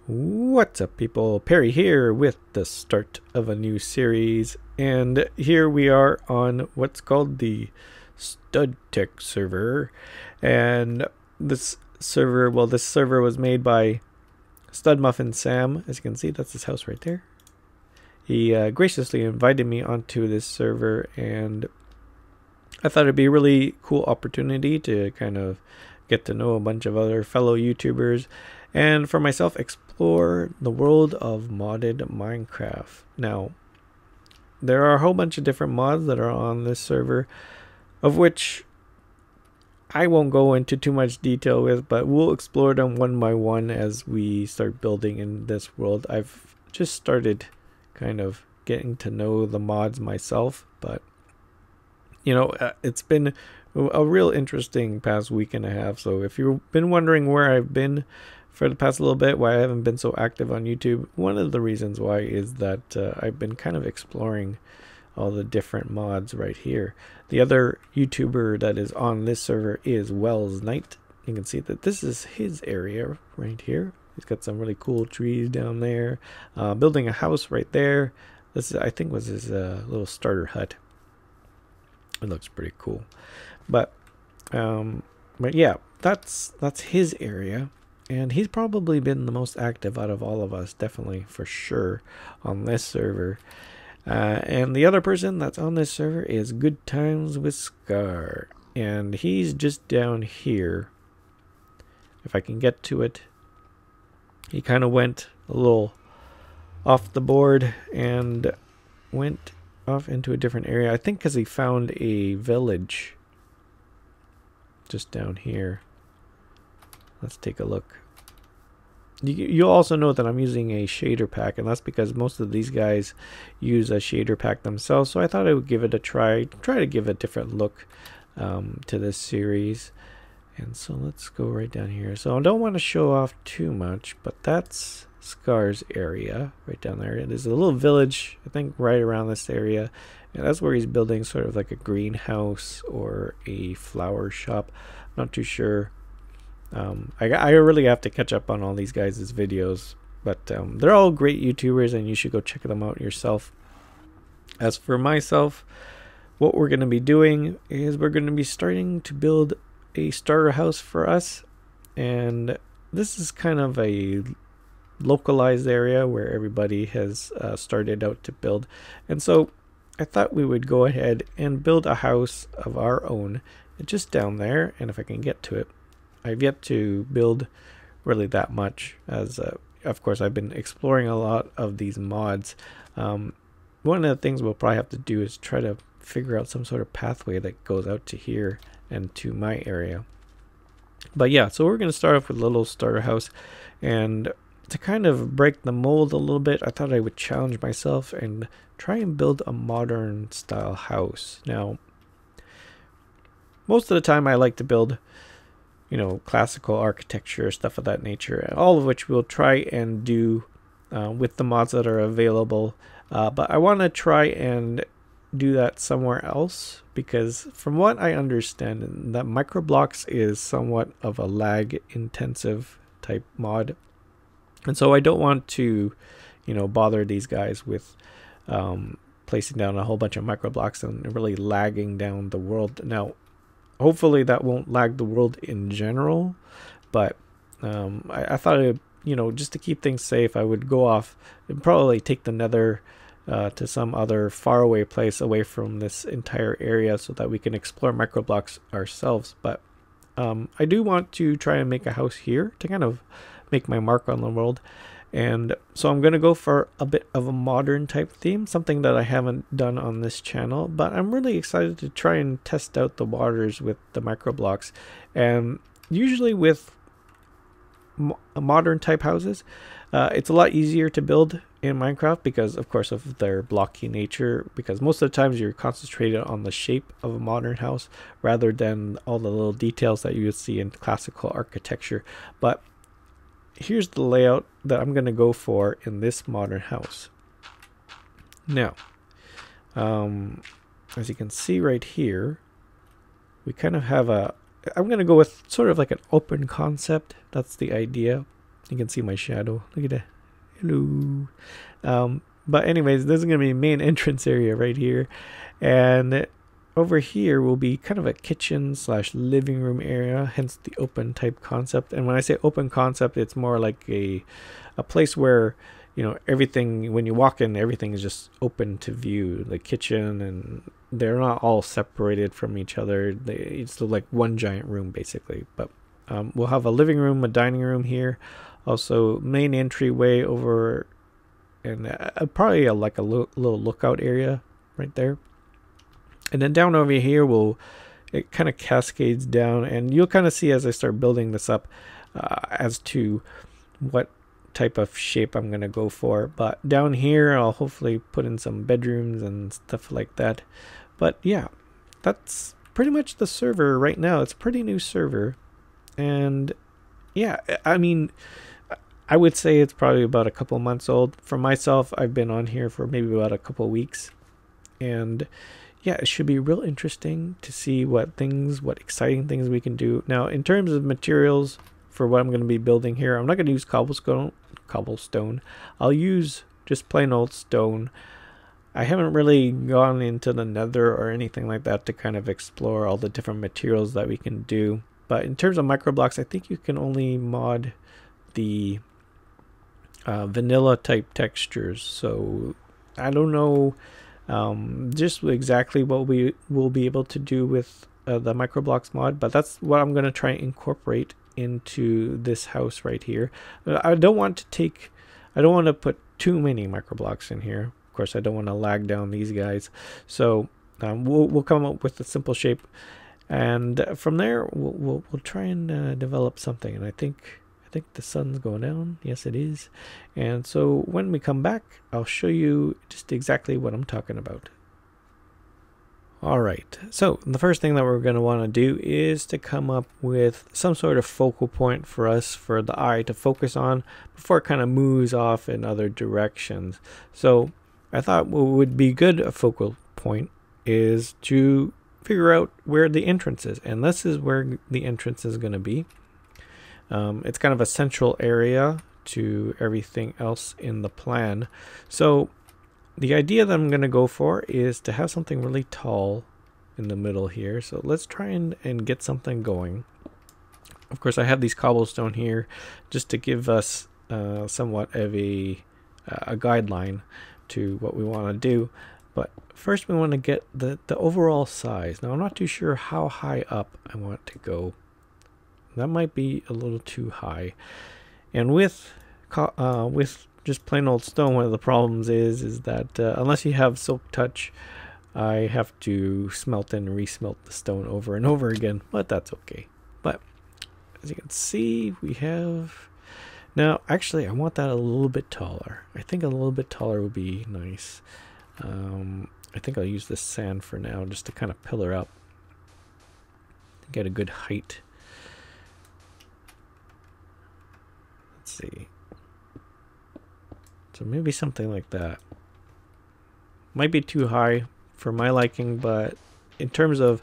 What's up, people? Perry here with the start of a new series, and here we are on what's called the StudTech server. And this server was made by Studmuffin Sam. As you can see, that's his house right there. He graciously invited me onto this server, and I thought it'd be a really cool opportunity to kind of get to know a bunch of other fellow YouTubers, and for myself explore the world of modded Minecraft. Now, there are a whole bunch of different mods that are on this server, of which I won't go into too much detail with, but we'll explore them one by one as we start building in this world. I've just started kind of getting to know the mods myself, but you know, it's been a real interesting past week and a half. So if you've been wondering where I've been for the past little bit, why I haven't been so active on YouTube, one of the reasons why is that I've been kind of exploring all the different mods right here. The other YouTuber that is on this server is Wells Knight. You can see that this is his area right here. He's got some really cool trees down there, building a house right there. This is, I think, was his little starter hut. It looks pretty cool, but yeah, that's his area, and he's probably been the most active out of all of us, definitely for sure, on this server. And the other person that's on this server is Good Times with Scar, and he's just down here. If I can get to it, he kind of went a little off the board and went off into a different area, I think, because he found a village just down here. Let's take a look. You'll also note that I'm using a shader pack, and that's because most of these guys use a shader pack themselves, so I thought I would give it a try to give a different look to this series. And so let's go right down here. So I don't want to show off too much, but that's Scar's area right down there. There's a little village, I think, right around this area, and that's where he's building sort of like a greenhouse or a flower shop. Not too sure. I really have to catch up on all these guys' videos, but they're all great YouTubers, and you should go check them out yourself. As for myself, what we're going to be doing is we're going to be starting to build a starter house for us, and this is kind of a localized area where everybody has started out to build, and so I thought we would go ahead and build a house of our own just down there. And if I can get to it, I've yet to build really that much, as of course I've been exploring a lot of these mods. One of the things we'll probably have to do is try to figure out some sort of pathway that goes out to here and to my area. But yeah, so we're going to start off with a little starter house, and to kind of break the mold a little bit, I thought I would challenge myself and try and build a modern style house. Now, most of the time I like to build, you know, classical architecture, stuff of that nature, all of which we'll try and do with the mods that are available. But I want to try and do that somewhere else, because from what I understand, that microblocks is somewhat of a lag intensive type mod. And so I don't want to, you know, bother these guys with placing down a whole bunch of microblocks and really lagging down the world. Now, hopefully that won't lag the world in general, but I thought, you know, just to keep things safe, I would go off and probably take the nether to some other faraway place away from this entire area so that we can explore microblocks ourselves. But I do want to try and make a house here to kind of make my mark on the world, and so I'm going to go for a bit of a modern type theme, something that I haven't done on this channel, but I'm really excited to try and test out the waters with the microblocks. And usually with modern type houses, it's a lot easier to build in Minecraft because, of course, of their blocky nature, because most of the times you're concentrated on the shape of a modern house rather than all the little details that you would see in classical architecture. But here's the layout that I'm going to go for in this modern house. Now, as you can see right here, we kind of have a, I'm going to go with sort of like an open concept. That's the idea. You can see my shadow. Look at that. Hello. But anyways, this is going to be main entrance area right here. And over here will be kind of a kitchen / living room area, hence the open type concept. And when I say open concept, it's more like a place where, you know, everything, when you walk in, everything is just open to view. The kitchen, and they're not all separated from each other. It's like one giant room basically. But we'll have a living room, a dining room here, also main entryway over, and probably like a little lookout area right there. And then down over here, it kind of cascades down, and you'll kind of see as I start building this up as to what type of shape I'm going to go for. But down here, I'll hopefully put in some bedrooms and stuff like that. But yeah, that's pretty much the server right now. It's a pretty new server. And yeah, I mean, I would say it's probably about a couple months old. For myself, I've been on here for maybe about a couple weeks. And yeah, it should be real interesting to see what exciting things we can do. Now, in terms of materials for what I'm going to be building here, I'm not going to use cobblestone. I'll use just plain old stone. I haven't really gone into the nether or anything like that to kind of explore all the different materials that we can do. But in terms of microblocks, I think you can only mod the vanilla type textures. So I don't know just exactly what we will be able to do with the microblocks mod, but that's what I'm going to try and incorporate into this house right here. I don't want to put too many microblocks in here. Of course, I don't want to lag down these guys. So we'll come up with a simple shape, and from there we'll try and develop something. And I think the sun's going down. Yes, it is. And so when we come back, I'll show you just exactly what I'm talking about. Alright, so the first thing that we're going to want to do is to come up with some sort of focal point for us, for the eye to focus on before it kind of moves off in other directions. So I thought what would be good a focal point is to figure out where the entrance is. And this is where the entrance is going to be. It's kind of a central area to everything else in the plan. So the idea that I'm going to go for is to have something really tall in the middle here. So let's try and get something going. Of course, I have these cobblestone here just to give us somewhat of a guideline to what we want to do. But first we want to get the overall size. Now I'm not too sure how high up I want to go. That might be a little too high. And with just plain old stone, one of the problems is that unless you have silk touch, I have to smelt and resmelt the stone over and over again, but that's okay. But as you can see, we have now, actually I want that a little bit taller. I think a little bit taller would be nice. I think I'll use this sand for now just to kind of pillar up, get a good height. Let's see. So maybe something like that. Might be too high for my liking, but in terms of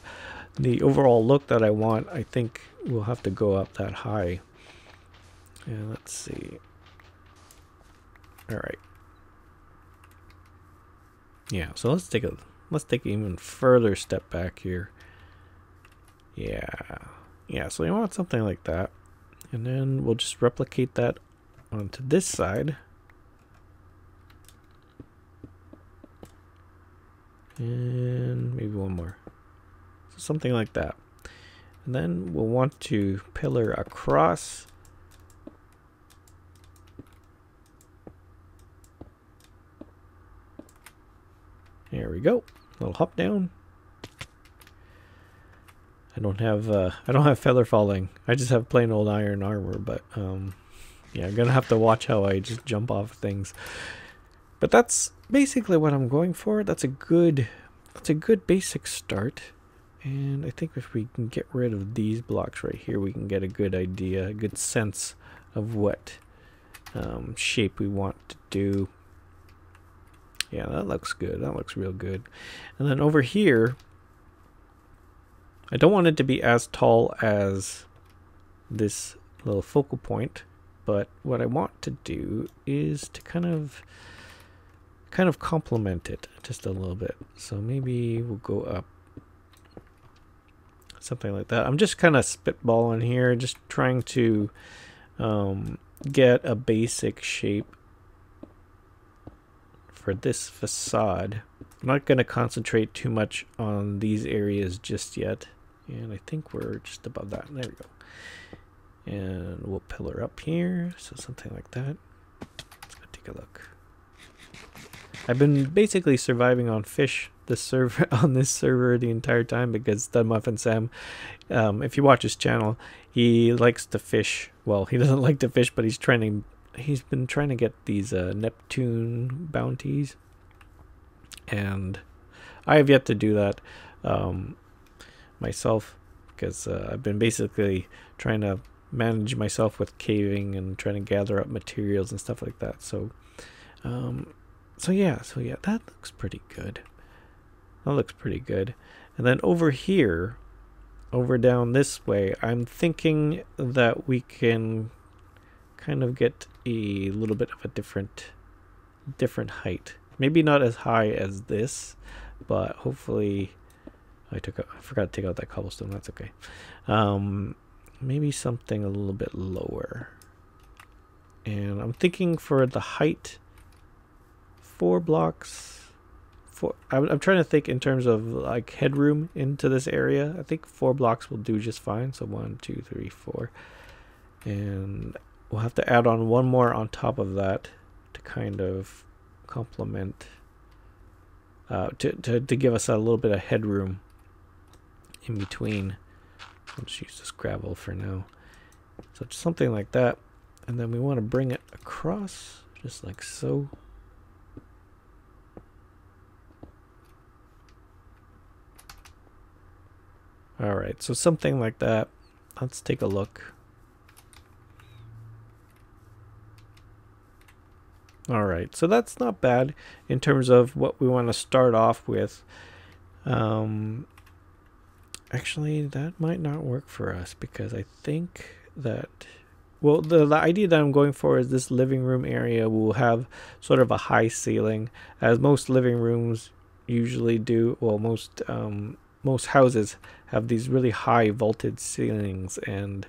the overall look that I want, I think we'll have to go up that high. And let's see. All right. Yeah, so let's take an even further step back here. Yeah, so you want something like that. And then we'll just replicate that onto this side. And maybe one more. So something like that. And then we'll want to pillar across. There we go. A little hop down. I don't have feather falling. I just have plain old iron armor, but yeah, I'm gonna have to watch how I just jump off things. But that's basically what I'm going for. That's a good basic start. And I think if we can get rid of these blocks right here, we can get a good idea, a good sense of what shape we want to do. Yeah, that looks good. That looks real good. And then over here, I don't want it to be as tall as this little focal point. but what I want to do is to kind of complement it just a little bit. So maybe we'll go up something like that. I'm just kind of spitballing here, just trying to get a basic shape for this facade. I'm not going to concentrate too much on these areas just yet, and I think we're just above that. There we go. And we'll pillar up here, so something like that. Let's go take a look. I've been basically surviving on fish on this server the entire time, because StudMuffin Sam, if you watch his channel, he likes to fish. Well, he doesn't like to fish, but he's been trying to get these Neptune bounties, and I have yet to do that myself, because I've been basically trying to manage myself with caving and trying to gather up materials and stuff like that. So yeah, that looks pretty good. That looks pretty good. And then over here, over down this way, I'm thinking that we can kind of get a little bit of a different height. Maybe not as high as this, but hopefully I forgot to take out that cobblestone. That's okay. Maybe something a little bit lower. And I'm thinking for the height, 4 blocks. I'm trying to think in terms of like headroom into this area. I think 4 blocks will do just fine. So 1, 2, 3, 4, and we'll have to add on one more on top of that to kind of complement, to give us a little bit of headroom in between. Let's use this gravel for now. So just something like that, and then we want to bring it across just like so. Alright, so something like that. Let's take a look. Alright, so that's not bad in terms of what we want to start off with. Actually, that might not work for us, because I think that, well, the idea that I'm going for is this living room area will have sort of a high ceiling, as most living rooms usually do. Well, most houses have these really high vaulted ceilings, and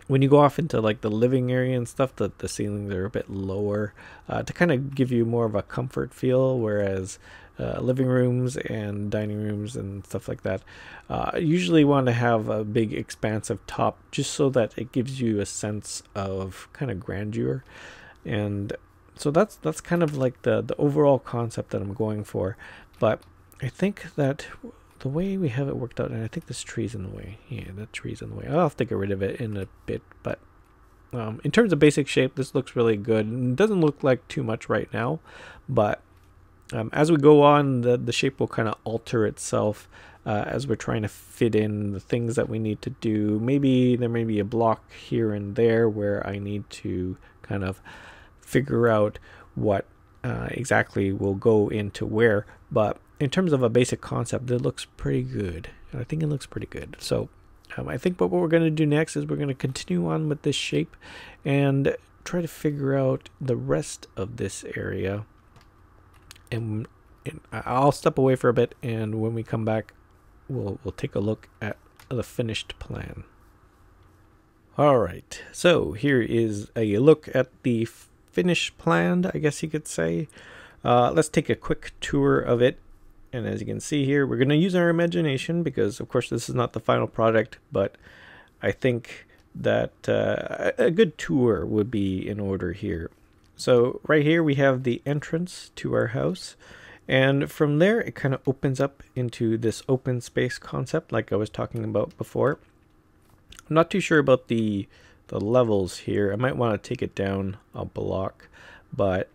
when you go off into like the living area and stuff, the ceilings are a bit lower, to kind of give you more of a comfort feel, whereas living rooms and dining rooms and stuff like that usually want to have a big expansive top, just so that it gives you a sense of kind of grandeur. And so that's kind of like the overall concept that I'm going for. But I think that the way we have it worked out, and I think this tree's in the way. Yeah, that tree's in the way. I'll have to get rid of it in a bit, but in terms of basic shape, this looks really good. It doesn't look like too much right now, but as we go on, the shape will kind of alter itself as we're trying to fit in the things that we need to do. Maybe there may be a block here and there where I need to kind of figure out what exactly will go into where, but in terms of a basic concept, it looks pretty good. I think it looks pretty good. So I think what we're going to do next is we're going to continue on with this shape and try to figure out the rest of this area. And I'll step away for a bit, and when we come back, we'll take a look at the finished plan. All right, so here is a look at the finished plan, I guess you could say. Let's take a quick tour of it. And as you can see here, we're going to use our imagination, because of course this is not the final product, but I think that a good tour would be in order here. So right here we have the entrance to our house, and from there it kind of opens up into this open space concept like I was talking about before. I'm not too sure about the levels here. I might want to take it down a block, but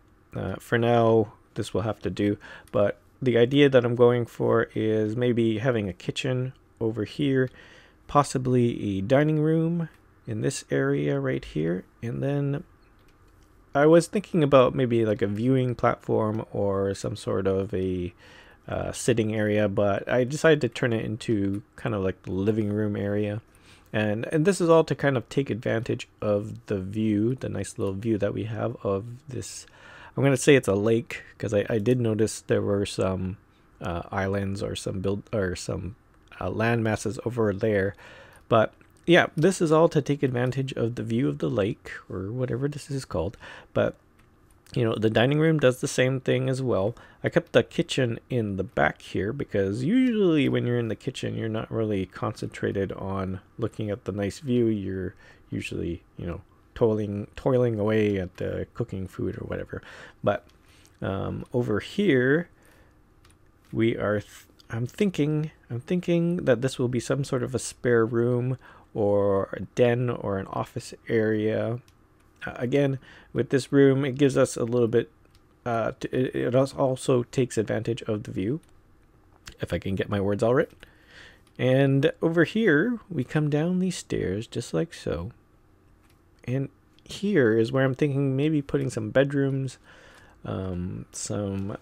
for now this will have to do. But the idea that I'm going for is maybe having a kitchen over here, possibly a dining room in this area right here, and then I was thinking about maybe like a viewing platform or some sort of a sitting area, but I decided to turn it into kind of like the living room area. And this is all to kind of take advantage of the view, the nice little view that we have of this. I'm going to say it's a lake, because I did notice there were some islands or some land masses over there. But yeah, this is all to take advantage of the view of the lake, or whatever this is called. But you know, the dining room does the same thing as well. I kept the kitchen in the back here because usually when you're in the kitchen, you're not really concentrated on looking at the nice view. You're usually, you know, toiling away at cooking food or whatever. But over here, we are. I'm thinking that this will be some sort of a spare room or a den or an office area. Again, with this room, it gives us a little bit, it also takes advantage of the view, if I can get my words all right. And over here, we come down these stairs just like so. And here is where I'm thinking maybe putting some bedrooms, some,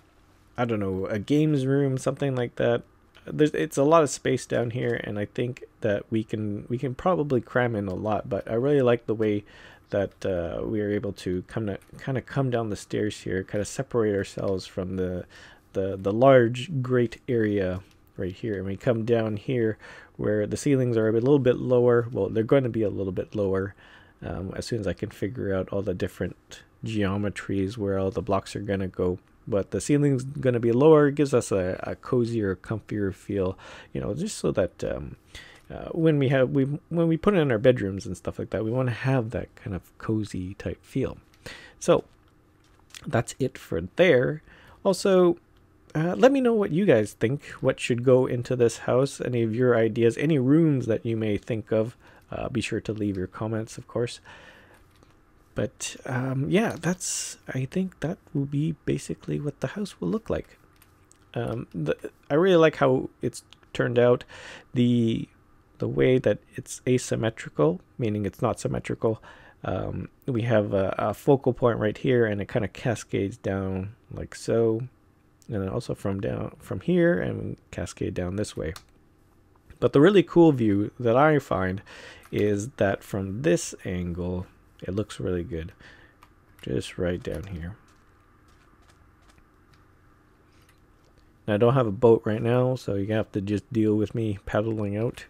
I don't know, a games room, something like that. It's a lot of space down here, and I think that we can probably cram in a lot, but I really like the way that we are able to kind of come down the stairs here, kind of separate ourselves from the large great area right here. And we come down here where the ceilings are a little bit lower. Well, they're going to be a little bit lower as soon as I can figure out all the different geometries where all the blocks are going to go. But the ceiling's going to be lower. It gives us a cozier, comfier feel, you know, just so that when we put it in our bedrooms and stuff like that, we want to have that kind of cozy type feel. So that's it for there. Also, let me know what you guys think. What should go into this house? Any of your ideas? Any rooms that you may think of? Be sure to leave your comments, of course. But yeah, I think that will be basically what the house will look like. I really like how it's turned out. The way that it's asymmetrical, meaning it's not symmetrical. We have a focal point right here, and it kind of cascades down like so, and then also from here and cascade down this way. But the really cool view that I find is that from this angle, it looks really good, just right down here. Now, I don't have a boat right now, so you have to just deal with me paddling out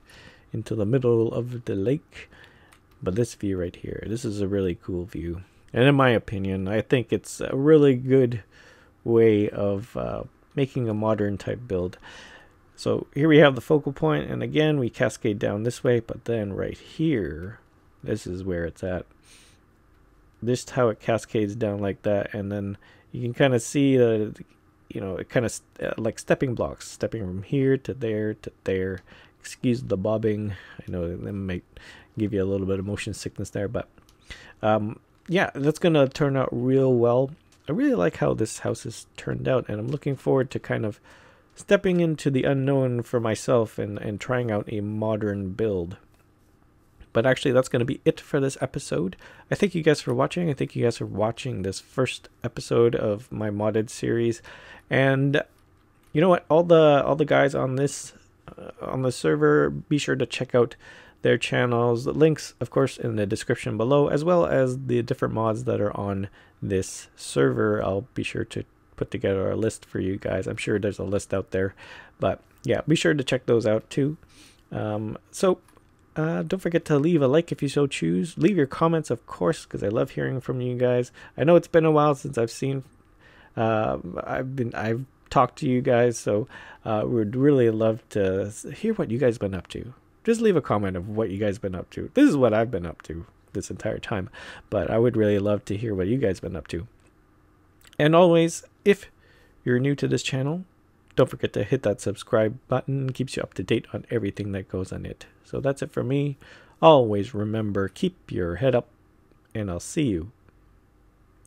into the middle of the lake. But this view right here, this is a really cool view, and in my opinion, I think it's a really good way of making a modern type build. So here we have the focal point, and again we cascade down this way, but then right here, this is where it's at. This is how it cascades down like that, and then you can kind of see you know, it kind of like stepping blocks, stepping from here to there to there. Excuse the bobbing. I know that might give you a little bit of motion sickness there, but yeah, that's gonna turn out real well. I really like how this house has turned out, and I'm looking forward to kind of stepping into the unknown for myself and trying out a modern build. But actually, that's going to be it for this episode. I thank you guys for watching. I thank you guys for watching this first episode of my modded series. And you know what? All the guys on this on the server, be sure to check out their channels. The links, of course, in the description below, as well as the different mods that are on this server. I'll be sure to put together a list for you guys. I'm sure there's a list out there, but yeah, be sure to check those out too. Don't forget to leave a like if you so choose. Leave your comments, of course, because I love hearing from you guys. I know it's been a while since I've talked to you guys, so would really love to hear what you guys been up to. Just leave a comment of what you guys been up to. This is what I've been up to this entire time, but I would really love to hear what you guys been up to. And always, if you're new to this channel, don't forget to hit that subscribe button. It keeps you up to date on everything that goes on it. So that's it for me. Always remember, keep your head up, and I'll see you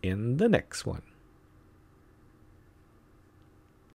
in the next one.